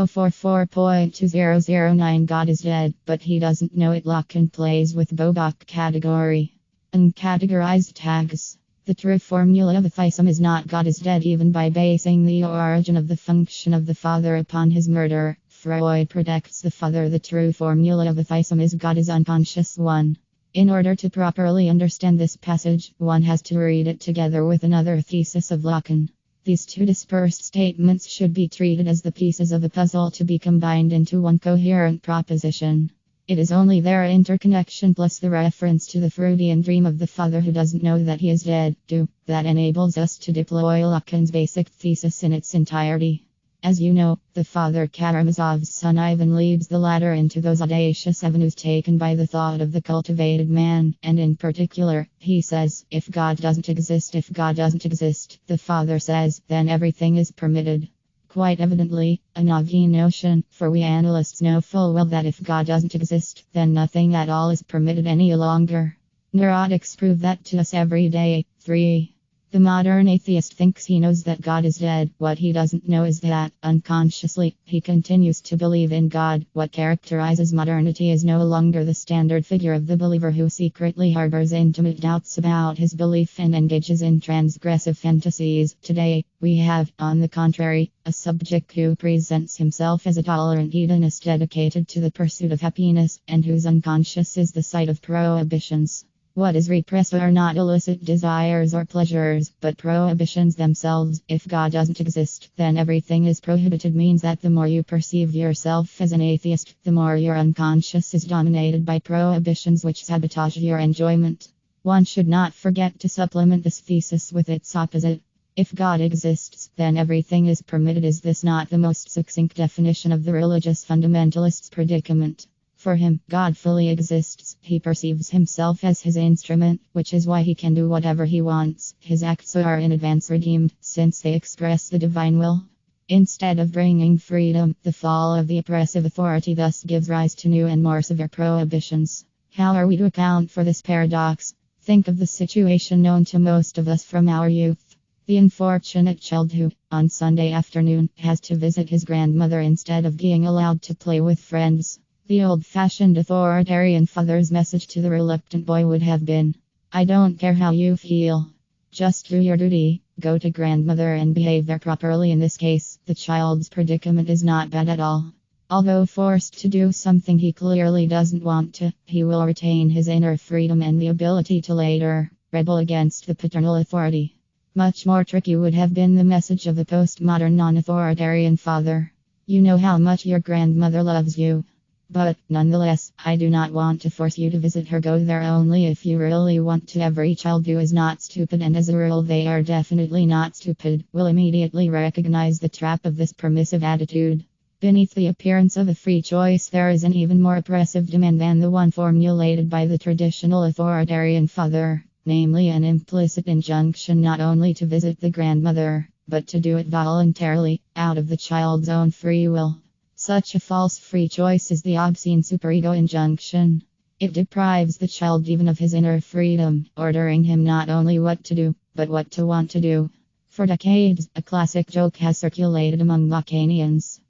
044.2009 God is dead, but he doesn't know it. Locken plays with Bobak category. Uncategorized tags. The true formula of atheism is not God is dead, even by basing the origin of the function of the father upon his murder. Freud predicts the father. The true formula of atheism is God is unconscious. 1. In order to properly understand this passage, one has to read it together with another thesis of Locken. These two dispersed statements should be treated as the pieces of a puzzle to be combined into one coherent proposition. It is only their interconnection plus the reference to the Freudian dream of the father who doesn't know that he is dead, that enables us to deploy Locken's basic thesis in its entirety. As you know, the father Karamazov's son Ivan leads the latter into those audacious avenues taken by the thought of the cultivated man, and in particular, he says, if God doesn't exist, the father says, then everything is permitted. Quite evidently, a Navi notion, for we analysts know full well that if God doesn't exist, then nothing at all is permitted any longer. Neurotics prove that to us every day. 3. The modern atheist thinks he knows that God is dead. What he doesn't know is that, unconsciously, he continues to believe in God. What characterizes modernity is no longer the standard figure of the believer who secretly harbors intimate doubts about his belief and engages in transgressive fantasies. Today, we have, on the contrary, a subject who presents himself as a tolerant hedonist dedicated to the pursuit of happiness, and whose unconscious is the site of prohibitions. What is repressed are not illicit desires or pleasures, but prohibitions themselves. If God doesn't exist, then everything is prohibited means that the more you perceive yourself as an atheist, the more your unconscious is dominated by prohibitions which sabotage your enjoyment. One should not forget to supplement this thesis with its opposite. If God exists, then everything is permitted. Is this not the most succinct definition of the religious fundamentalist's predicament? For him, God fully exists. He perceives himself as his instrument, which is why he can do whatever he wants. His acts are in advance redeemed, since they express the divine will. Instead of bringing freedom, the fall of the oppressive authority thus gives rise to new and more severe prohibitions. How are we to account for this paradox? Think of the situation known to most of us from our youth. The unfortunate child who, on Sunday afternoon, has to visit his grandmother instead of being allowed to play with friends. The old-fashioned authoritarian father's message to the reluctant boy would have been, I don't care how you feel. Just do your duty, go to grandmother and behave there properly. In this case, the child's predicament is not bad at all. Although forced to do something he clearly doesn't want to, he will retain his inner freedom and the ability to later rebel against the paternal authority. Much more tricky would have been the message of a postmodern non-authoritarian father. You know how much your grandmother loves you. But, nonetheless, I do not want to force you to visit her. Go there only if you really want to. Every child who is not stupid, and as a rule they are definitely not stupid, will immediately recognize the trap of this permissive attitude. Beneath the appearance of a free choice there is an even more oppressive demand than the one formulated by the traditional authoritarian father, namely an implicit injunction not only to visit the grandmother, but to do it voluntarily, out of the child's own free will. Such a false free choice is the obscene superego injunction. It deprives the child even of his inner freedom, ordering him not only what to do, but what to want to do. For decades, a classic joke has circulated among Lacanians.